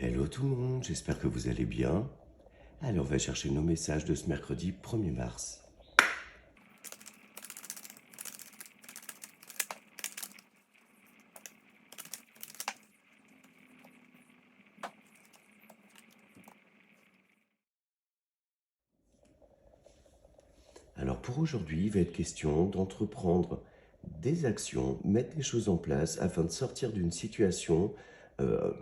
Hello tout le monde, j'espère que vous allez bien. Allez, on va chercher nos messages de ce mercredi 1er mars. Alors pour aujourd'hui, il va être question d'entreprendre des actions, mettre des choses en place afin de sortir d'une situation euh,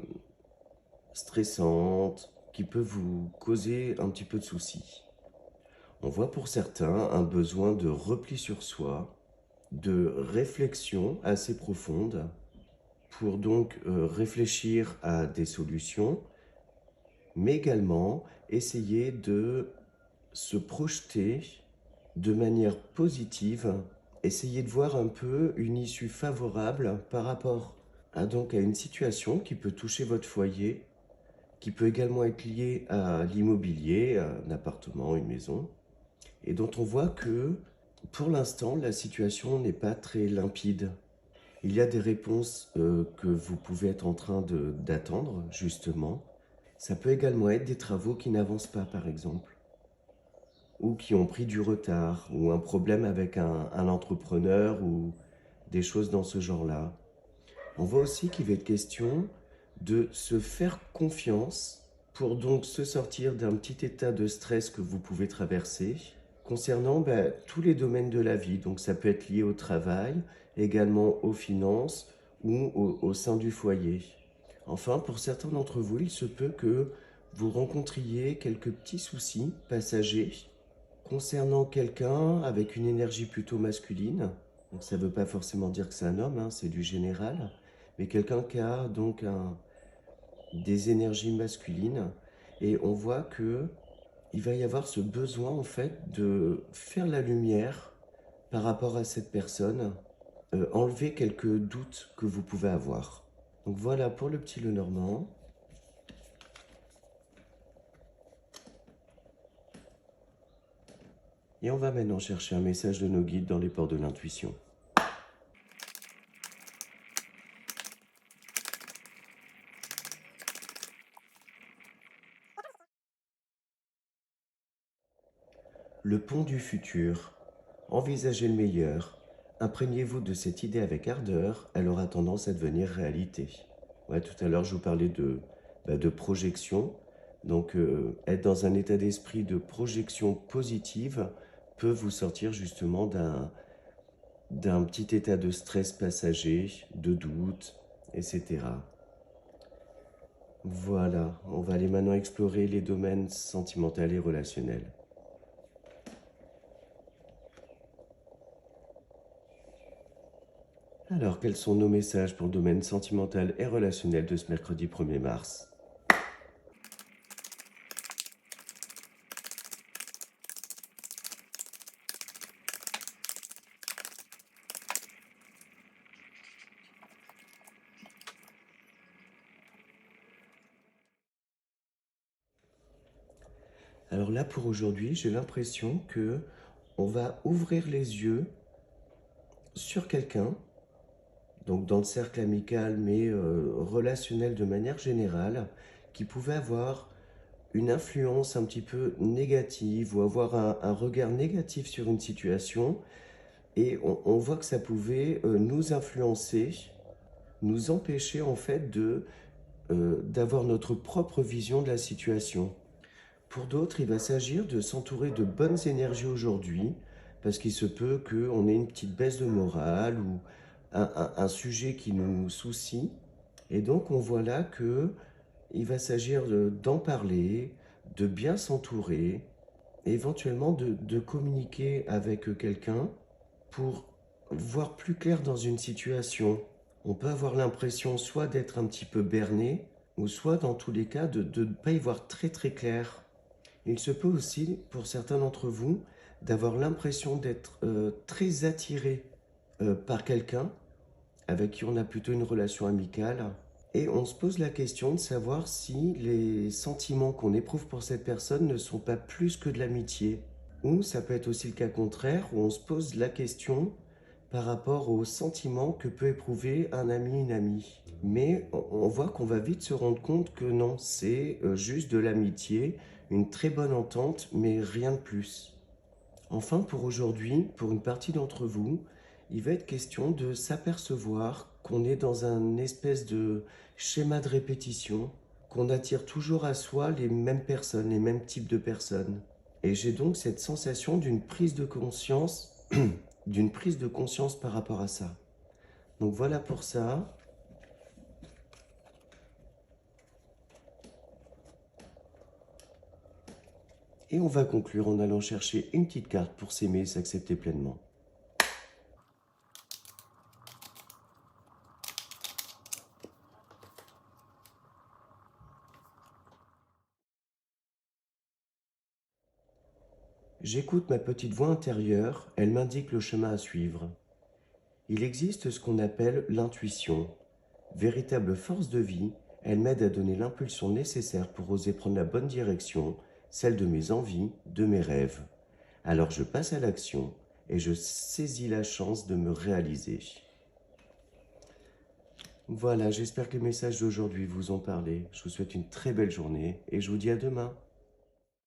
stressante qui peut vous causer un petit peu de soucis. On voit pour certains un besoin de repli sur soi, de réflexion assez profonde pour donc réfléchir à des solutions, mais également essayer de se projeter de manière positive, essayer de voir un peu une issue favorable par rapport à une situation qui peut toucher votre foyer, qui peut également être liée à l'immobilier, un appartement, une maison, et dont on voit que pour l'instant la situation n'est pas très limpide. Il y a des réponses que vous pouvez être en train d'attendre, justement. Ça peut également être des travaux qui n'avancent pas, par exemple, ou qui ont pris du retard, ou un problème avec un entrepreneur, ou des choses dans ce genre-là. On voit aussi qu'il va être question de se faire confiance pour donc se sortir d'un petit état de stress que vous pouvez traverser concernant tous les domaines de la vie. Donc ça peut être lié au travail, également aux finances ou au sein du foyer. Enfin, pour certains d'entre vous, il se peut que vous rencontriez quelques petits soucis passagers concernant quelqu'un avec une énergie plutôt masculine. Donc ça ne veut pas forcément dire que c'est un homme, hein, c'est du général, mais quelqu'un qui a donc des énergies masculines. Et on voit que il va y avoir ce besoin en fait de faire la lumière par rapport à cette personne, enlever quelques doutes que vous pouvez avoir. Donc voilà pour le petit Lenormand. Et on va maintenant chercher un message de nos guides dans les ports de l'intuition. Le pont du futur. Envisagez le meilleur. Imprégnez-vous de cette idée avec ardeur, elle aura tendance à devenir réalité. Ouais, tout à l'heure, je vous parlais de projection. Donc, être dans un état d'esprit de projection positive peut vous sortir justement d'un petit état de stress passager, de doute, etc. Voilà, on va aller maintenant explorer les domaines sentimentaux et relationnels. Alors, quels sont nos messages pour le domaine sentimental et relationnel de ce mercredi 1er mars? Alors là, pour aujourd'hui, j'ai l'impression que on va ouvrir les yeux sur quelqu'un, donc dans le cercle amical, mais relationnel de manière générale, qui pouvait avoir une influence un petit peu négative ou avoir un regard négatif sur une situation. Et on voit que ça pouvait nous influencer, nous empêcher en fait d'avoir notre propre vision de la situation. Pour d'autres, il va s'agir de s'entourer de bonnes énergies aujourd'hui, parce qu'il se peut qu'on ait une petite baisse de morale ou un sujet qui nous soucie. Et donc, on voit là que il va s'agir d'en parler, de bien s'entourer, et éventuellement de communiquer avec quelqu'un pour voir plus clair dans une situation. On peut avoir l'impression soit d'être un petit peu berné, ou soit dans tous les cas de ne pas y voir très très clair. Il se peut aussi, pour certains d'entre vous, d'avoir l'impression d'être très attiré par quelqu'un avec qui on a plutôt une relation amicale. Et on se pose la question de savoir si les sentiments qu'on éprouve pour cette personne ne sont pas plus que de l'amitié. Ou ça peut être aussi le cas contraire, où on se pose la question, par rapport aux sentiments que peut éprouver un ami, une amie. Mais on voit qu'on va vite se rendre compte que non, c'est juste de l'amitié, une très bonne entente, mais rien de plus. Enfin, pour aujourd'hui, pour une partie d'entre vous, il va être question de s'apercevoir qu'on est dans un espèce de schéma de répétition, qu'on attire toujours à soi les mêmes personnes, les mêmes types de personnes. Et j'ai donc cette sensation d'une prise de conscience, d'une prise de conscience par rapport à ça. Donc voilà pour ça. Et on va conclure en allant chercher une petite carte pour s'aimer et s'accepter pleinement. J'écoute ma petite voix intérieure, elle m'indique le chemin à suivre. Il existe ce qu'on appelle l'intuition. Véritable force de vie, elle m'aide à donner l'impulsion nécessaire pour oser prendre la bonne direction, celle de mes envies, de mes rêves. Alors je passe à l'action et je saisis la chance de me réaliser. Voilà, j'espère que les messages d'aujourd'hui vous ont parlé. Je vous souhaite une très belle journée et je vous dis à demain.